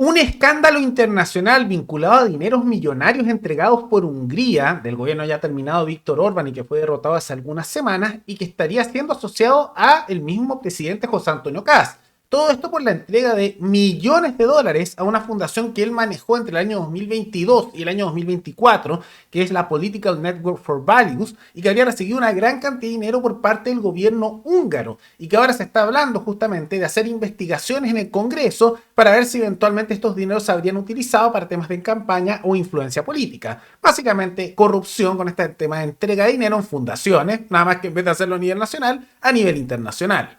Un escándalo internacional vinculado a dineros millonarios entregados por Hungría, del gobierno ya terminado Víctor Orbán y que fue derrotado hace algunas semanas y que estaría siendo asociado a el mismo presidente José Antonio Kast. Todo esto por la entrega de millones de dólares a una fundación que él manejó entre el año 2022 y el año 2024, que es la Political Network for Values, y que habría recibido una gran cantidad de dinero por parte del gobierno húngaro, y que ahora se está hablando justamente de hacer investigaciones en el Congreso para ver si eventualmente estos dineros se habrían utilizado para temas de campaña o influencia política. Básicamente, corrupción con este tema de entrega de dinero en fundaciones, nada más que en vez de hacerlo a nivel nacional, a nivel internacional.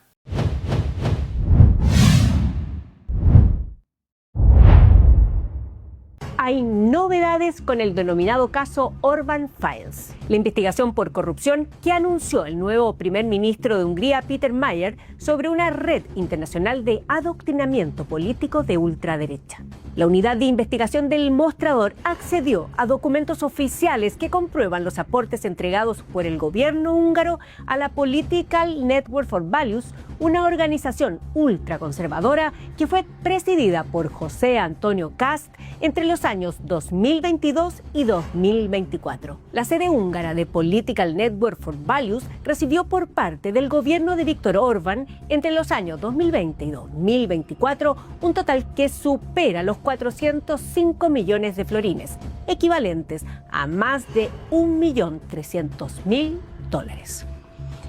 Hay novedades con el denominado caso Orbán Files, la investigación por corrupción que anunció el nuevo primer ministro de Hungría, Peter Mayer, sobre una red internacional de adoctrinamiento político de ultraderecha. La unidad de investigación del Mostrador accedió a documentos oficiales que comprueban los aportes entregados por el gobierno húngaro a la Political Network for Values, una organización ultraconservadora que fue presidida por José Antonio Kast entre los años 2022 y 2024. La sede húngara de Political Network for Values recibió por parte del gobierno de Víctor Orbán entre los años 2020 y 2024 un total que supera los 405 millones de florines, equivalentes a más de $1.300.000.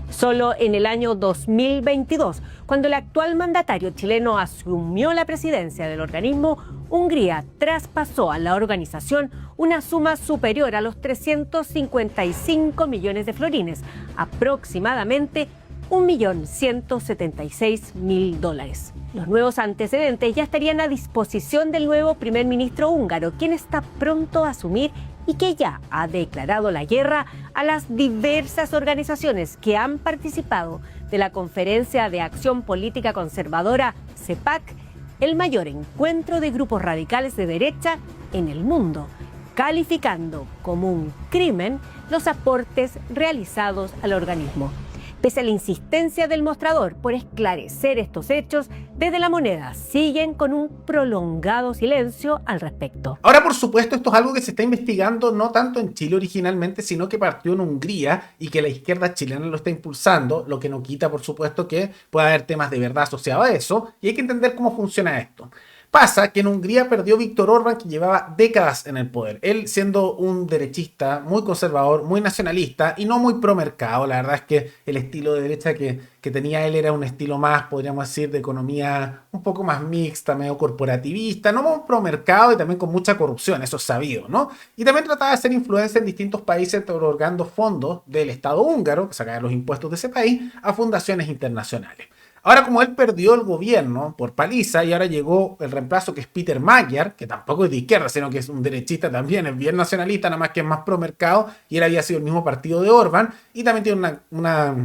Solo en el año 2022, cuando el actual mandatario chileno asumió la presidencia del organismo, Hungría traspasó a la organización una suma superior a los 355 millones de florines, aproximadamente $1.176.000. Los nuevos antecedentes ya estarían a disposición del nuevo primer ministro húngaro, quien está pronto a asumir y que ya ha declarado la guerra a las diversas organizaciones que han participado de la Conferencia de Acción Política Conservadora, CEPAC, el mayor encuentro de grupos radicales de derecha en el mundo, calificando como un crimen los aportes realizados al organismo. Pese a la insistencia del Mostrador por esclarecer estos hechos, desde La Moneda siguen con un prolongado silencio al respecto. Ahora, por supuesto, esto es algo que se está investigando no tanto en Chile originalmente, sino que partió en Hungría y que la izquierda chilena lo está impulsando, lo que no quita, por supuesto, que pueda haber temas de verdad asociados a eso, y hay que entender cómo funciona esto. Pasa que en Hungría perdió Víctor Orbán, que llevaba décadas en el poder. Él siendo un derechista muy conservador, muy nacionalista y no muy pro mercado. La verdad es que el estilo de derecha que tenía él era un estilo más, podríamos decir, de economía un poco más mixta, medio corporativista, no muy pro mercado y también con mucha corrupción, eso es sabido, ¿no? Y también trataba de hacer influencia en distintos países otorgando fondos del Estado húngaro, que sacaba los impuestos de ese país, a fundaciones internacionales. Ahora, como él perdió el gobierno por paliza y ahora llegó el reemplazo que es Peter Magyar, que tampoco es de izquierda, sino que es un derechista también, es bien nacionalista, nada más que es más pro mercado, y él había sido el mismo partido de Orbán, y también tiene una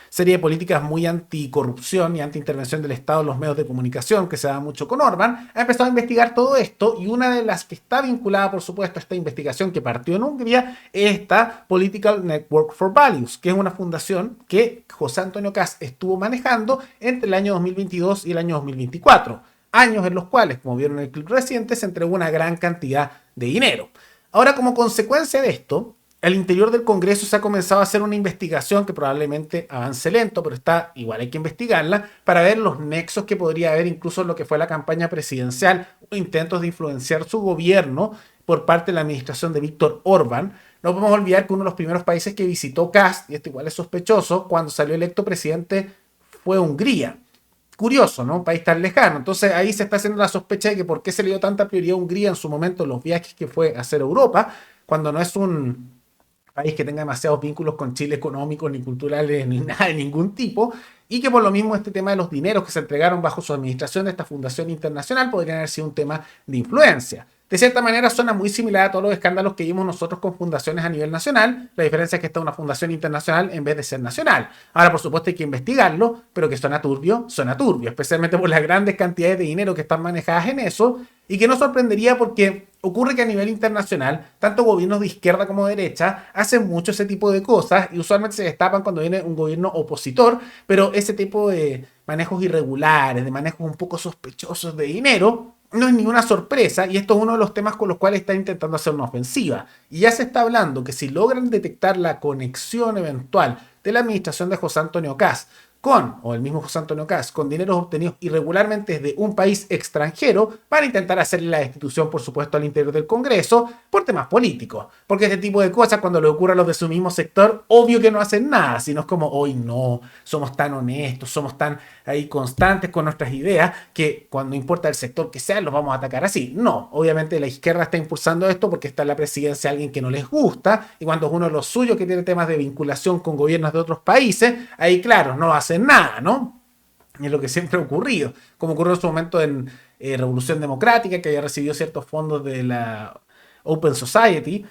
serie de políticas muy anticorrupción y antiintervención del Estado en los medios de comunicación, que se da mucho con Orbán. Ha empezado a investigar todo esto, y una de las que está vinculada, por supuesto, a esta investigación que partió en Hungría, es esta Political Network for Values, que es una fundación que José Antonio Kast estuvo manejando entre el año 2022 y el año 2024, años en los cuales, como vieron en el clip reciente, se entregó una gran cantidad de dinero. Ahora, como consecuencia de esto, al interior del Congreso se ha comenzado a hacer una investigación que probablemente avance lento, pero igual hay que investigarla para ver los nexos que podría haber incluso en lo que fue la campaña presidencial o intentos de influenciar su gobierno por parte de la administración de Víctor Orbán. No podemos olvidar que uno de los primeros países que visitó Kast, y esto igual es sospechoso, cuando salió electo presidente fue Hungría. Curioso, ¿no? Un país tan lejano. Entonces ahí se está haciendo la sospecha de que por qué se le dio tanta prioridad a Hungría en su momento en los viajes que fue a hacer Europa, cuando no es un país que tenga demasiados vínculos con Chile económicos, ni culturales, ni nada de ningún tipo, y que por lo mismo este tema de los dineros que se entregaron bajo su administración de esta fundación internacional podrían haber sido un tema de influencia. De cierta manera suena muy similar a todos los escándalos que vimos nosotros con fundaciones a nivel nacional. La diferencia es que esta es una fundación internacional en vez de ser nacional. Ahora, por supuesto, hay que investigarlo, pero que suena turbio, especialmente por las grandes cantidades de dinero que están manejadas en eso, y que no sorprendería porque ocurre que a nivel internacional, tanto gobiernos de izquierda como de derecha hacen mucho ese tipo de cosas y usualmente se destapan cuando viene un gobierno opositor, pero ese tipo de manejos irregulares, de manejos un poco sospechosos de dinero, no es ninguna sorpresa y esto es uno de los temas con los cuales está intentando hacer una ofensiva. Y ya se está hablando que si logran detectar la conexión eventual de la administración de José Antonio Kast o el mismo José Antonio Kast, con dineros obtenidos irregularmente desde un país extranjero, van a intentar hacerle la destitución, por supuesto, al interior del Congreso por temas políticos. Porque este tipo de cosas, cuando le ocurre a los de su mismo sector, obvio que no hacen nada, sino es como, hoy no, somos tan honestos, somos tan ahí constantes con nuestras ideas, que cuando importa el sector que sea, los vamos a atacar así. No, obviamente la izquierda está impulsando esto porque está en la presidencia alguien que no les gusta, y cuando es uno de los suyos que tiene temas de vinculación con gobiernos de otros países, ahí claro, no hacen nada, ¿no? Y es lo que siempre ha ocurrido, como ocurrió en su momento en Revolución Democrática, que había recibido ciertos fondos de la Open Society,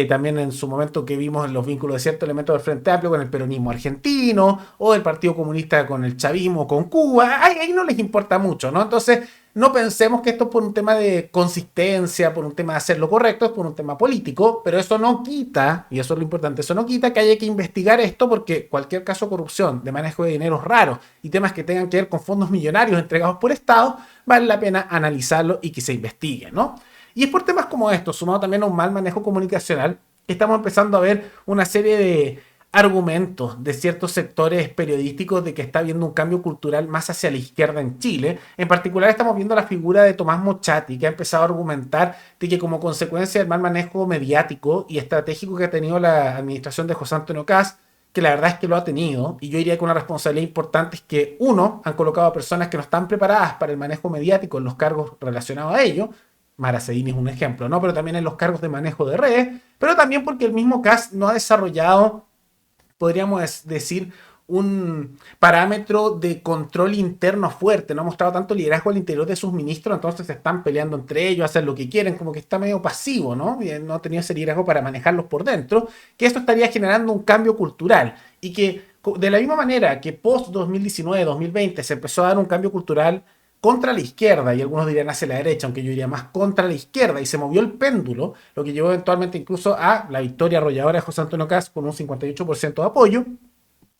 también en su momento que vimos los vínculos de ciertos elementos del Frente Amplio con el peronismo argentino, o del Partido Comunista con el chavismo, con Cuba, ahí no les importa mucho, ¿no? Entonces, no pensemos que esto es por un tema de consistencia, por un tema de hacer lo correcto, es por un tema político, pero eso no quita, y eso es lo importante, eso no quita que haya que investigar esto porque cualquier caso de corrupción, de manejo de dineros raros y temas que tengan que ver con fondos millonarios entregados por Estado, vale la pena analizarlo y que se investigue, ¿no? Y es por temas como estos, sumado también a un mal manejo comunicacional, que estamos empezando a ver una serie de argumentos de ciertos sectores periodísticos de que está habiendo un cambio cultural más hacia la izquierda en Chile. En particular estamos viendo la figura de Tomás Mochati, que ha empezado a argumentar de que como consecuencia del mal manejo mediático y estratégico que ha tenido la administración de José Antonio Kast, que la verdad es que lo ha tenido, y yo diría que una responsabilidad importante es que, uno, han colocado a personas que no están preparadas para el manejo mediático en los cargos relacionados a ello. Mara Sedini es un ejemplo, ¿no? Pero también en los cargos de manejo de redes, pero también porque el mismo Kast no ha desarrollado, podríamos decir, un parámetro de control interno fuerte, no ha mostrado tanto liderazgo al interior de sus ministros, entonces se están peleando entre ellos, hacen lo que quieren, como que está medio pasivo, ¿no? Y no ha tenido ese liderazgo para manejarlos por dentro, que esto estaría generando un cambio cultural y que de la misma manera que post 2019-2020 se empezó a dar un cambio cultural contra la izquierda, y algunos dirían hacia la derecha, aunque yo diría más contra la izquierda, y se movió el péndulo, lo que llevó eventualmente incluso a la victoria arrolladora de José Antonio Kast con un 58% de apoyo.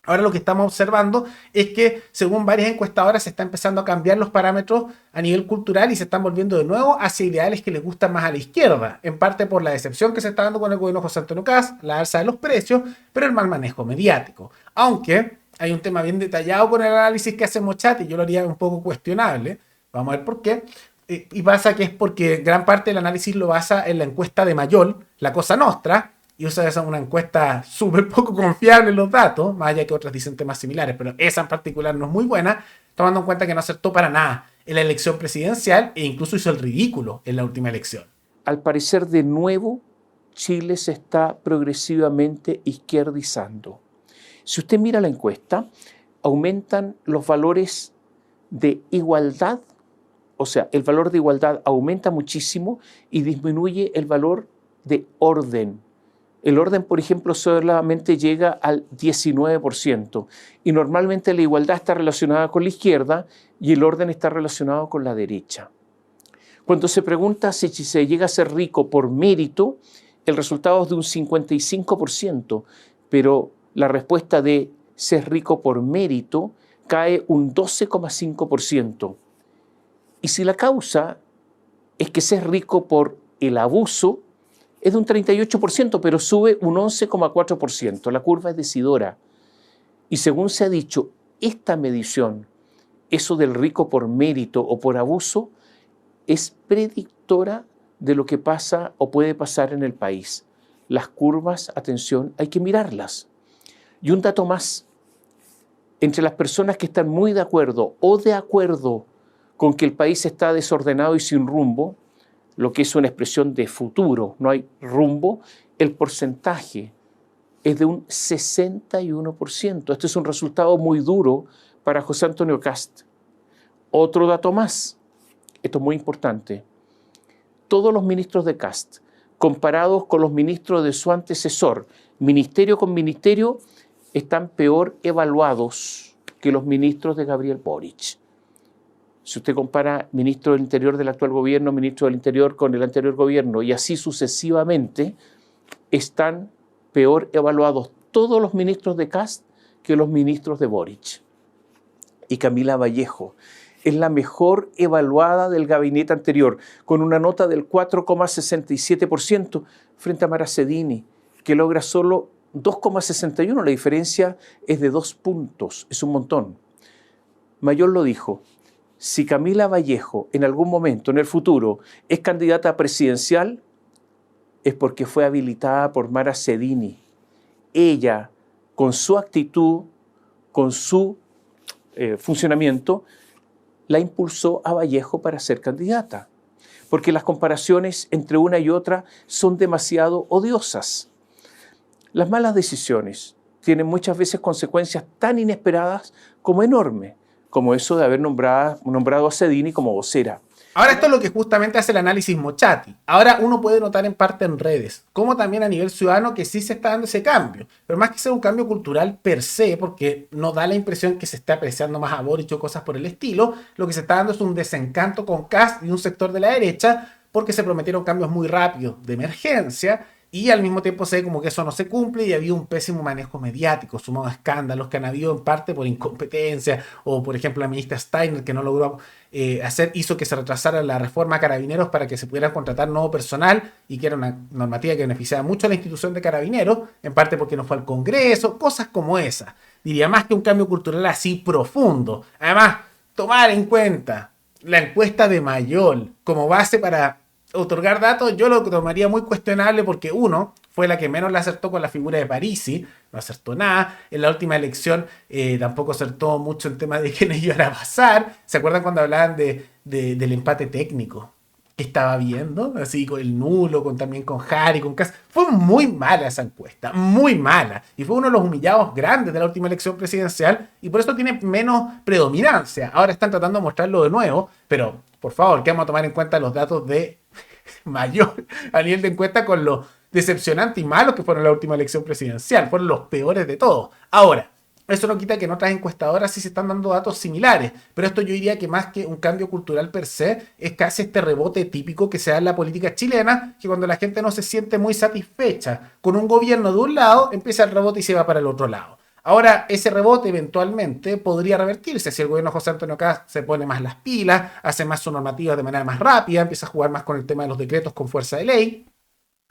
Ahora lo que estamos observando es que, según varias encuestadoras, se está empezando a cambiar los parámetros a nivel cultural y se están volviendo de nuevo hacia ideales que les gustan más a la izquierda, en parte por la decepción que se está dando con el gobierno de José Antonio Kast, la alza de los precios, pero el mal manejo mediático. Aunque hay un tema bien detallado con el análisis que hace Mochati, yo lo haría un poco cuestionable, vamos a ver por qué. Y pasa que es porque gran parte del análisis lo basa en la encuesta de Mayol, la Cosa Nostra, y esa es una encuesta súper poco confiable en los datos, más allá que otras dicen temas similares, pero esa en particular no es muy buena, tomando en cuenta que no acertó para nada en la elección presidencial e incluso hizo el ridículo en la última elección. Al parecer, de nuevo, Chile se está progresivamente izquierdizando. Si usted mira la encuesta, aumentan los valores de igualdad, o sea, el valor de igualdad aumenta muchísimo y disminuye el valor de orden. El orden, por ejemplo, solamente llega al 19% y normalmente la igualdad está relacionada con la izquierda y el orden está relacionado con la derecha. Cuando se pregunta si se llega a ser rico por mérito, el resultado es de un 55%, pero la respuesta de ser rico por mérito cae un 12,5%. Y si la causa es que ser rico por el abuso, es de un 38%, pero sube un 11,4%. La curva es decidora. Y según se ha dicho, esta medición, eso del rico por mérito o por abuso, es predictora de lo que pasa o puede pasar en el país. Las curvas, atención, hay que mirarlas. Y un dato más, entre las personas que están muy de acuerdo o de acuerdo con que el país está desordenado y sin rumbo, lo que es una expresión de futuro, no hay rumbo, el porcentaje es de un 61%. Este es un resultado muy duro para José Antonio Kast. Otro dato más, esto es muy importante, todos los ministros de Kast, comparados con los ministros de su antecesor, ministerio con ministerio, están peor evaluados que los ministros de Gabriel Boric. Si usted compara ministro del Interior del actual gobierno, ministro del Interior con el anterior gobierno y así sucesivamente, están peor evaluados todos los ministros de Kast que los ministros de Boric. Y Camila Vallejo, es la mejor evaluada del gabinete anterior, con una nota del 4,67% frente a Mara Cedini, que logra solo 2,61%. La diferencia es de 2 puntos, es un montón. Mayor lo dijo, si Camila Vallejo en algún momento en el futuro es candidata presidencial, es porque fue habilitada por Mara Cedini. Ella, con su actitud, con su funcionamiento, la impulsó a Vallejo para ser candidata. Porque las comparaciones entre una y otra son demasiado odiosas. Las malas decisiones tienen muchas veces consecuencias tan inesperadas como enormes, como eso de haber nombrado a Cedini como vocera. Ahora esto es lo que justamente hace el análisis Mochati. Ahora uno puede notar en parte en redes, como también a nivel ciudadano, que sí se está dando ese cambio. Pero más que ser un cambio cultural per se, porque no da la impresión que se esté apreciando más a Boric o cosas por el estilo, lo que se está dando es un desencanto con Kast y un sector de la derecha, porque se prometieron cambios muy rápidos de emergencia, y al mismo tiempo se ve como que eso no se cumple y ha habido un pésimo manejo mediático, sumado a escándalos que han habido en parte por incompetencia, o por ejemplo la ministra Steiner, que no logró hizo que se retrasara la reforma a Carabineros para que se pudiera contratar nuevo personal, y que era una normativa que beneficiaba mucho a la institución de Carabineros, en parte porque no fue al Congreso, cosas como esas. Diría más que un cambio cultural así profundo. Además, tomar en cuenta la encuesta de Mayol como base para otorgar datos, yo lo tomaría muy cuestionable, porque uno, fue la que menos le acertó con la figura de Parisi, no acertó nada. En la última elección tampoco acertó mucho el tema de quiénes iban a pasar. ¿Se acuerdan cuando hablaban del empate técnico que estaba viendo? Así con el nulo, también con Harry, con Kass. Fue muy mala esa encuesta, muy mala. Y fue uno de los humillados grandes de la última elección presidencial, y por eso tiene menos predominancia. Ahora están tratando de mostrarlo de nuevo, pero por favor, que vamos a tomar en cuenta los datos de Mayor a nivel de encuesta, con lo decepcionante y malos que fueron la última elección presidencial. Fueron los peores de todos. Ahora, eso no quita que en otras encuestadoras sí se están dando datos similares, pero esto yo diría que más que un cambio cultural per se, es casi este rebote típico que se da en la política chilena, que cuando la gente no se siente muy satisfecha con un gobierno de un lado, empieza el rebote y se va para el otro lado. Ahora, ese rebote eventualmente podría revertirse si el gobierno de José Antonio Kast se pone más las pilas, hace más su normativa de manera más rápida, empieza a jugar más con el tema de los decretos con fuerza de ley,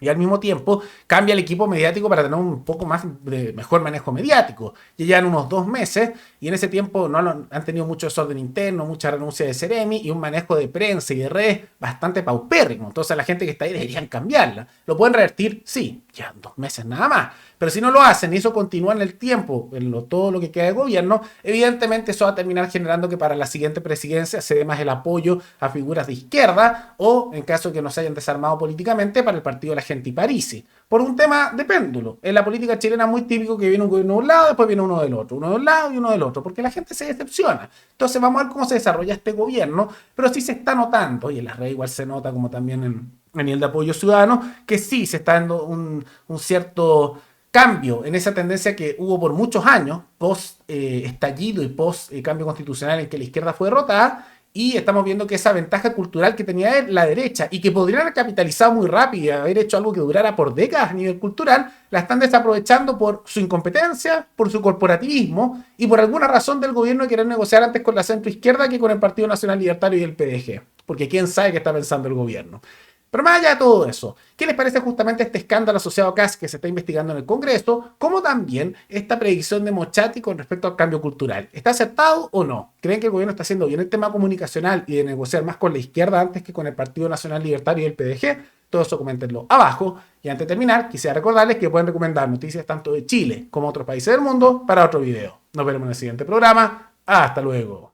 y al mismo tiempo cambia el equipo mediático para tener un poco más de mejor manejo mediático. Ya llevan unos 2 meses y en ese tiempo han tenido mucho desorden interno, mucha renuncia de Seremi y un manejo de prensa y de redes bastante paupérrimo. Entonces la gente que está ahí deberían cambiarla. ¿Lo pueden revertir? Sí, ya 2 meses nada más. Pero si no lo hacen y eso continúa en el tiempo, todo lo que queda de gobierno, evidentemente eso va a terminar generando que para la siguiente presidencia se dé más el apoyo a figuras de izquierda, o en caso de que no se hayan desarmado políticamente, para el partido de la gente y Parisi. Por un tema de péndulo. En la política chilena es muy típico que viene un gobierno de un lado, después viene uno del otro, uno de un lado y uno del otro, porque la gente se decepciona. Entonces vamos a ver cómo se desarrolla este gobierno, pero sí se está notando, y en las redes igual se nota, como también a nivel de apoyo ciudadano, que sí se está dando un cierto cambio en esa tendencia que hubo por muchos años, post estallido y post cambio constitucional, en que la izquierda fue derrotada, y estamos viendo que esa ventaja cultural que tenía la derecha, y que podrían haber capitalizado muy rápido y haber hecho algo que durara por décadas a nivel cultural, la están desaprovechando por su incompetencia, por su corporativismo y por alguna razón del gobierno de querer negociar antes con la centroizquierda que con el Partido Nacional Libertario y el PDG, porque quién sabe qué está pensando el gobierno. Pero más allá de todo eso, ¿qué les parece justamente este escándalo asociado a Kast que se está investigando en el Congreso, como también esta predicción de Mochati con respecto al cambio cultural? ¿Está acertado o no? ¿Creen que el gobierno está haciendo bien el tema comunicacional y de negociar más con la izquierda antes que con el Partido Nacional Libertario y el PDG? Todo eso coméntenlo abajo. Y antes de terminar, quisiera recordarles que pueden recomendar noticias tanto de Chile como otros países del mundo para otro video. Nos veremos en el siguiente programa. Hasta luego.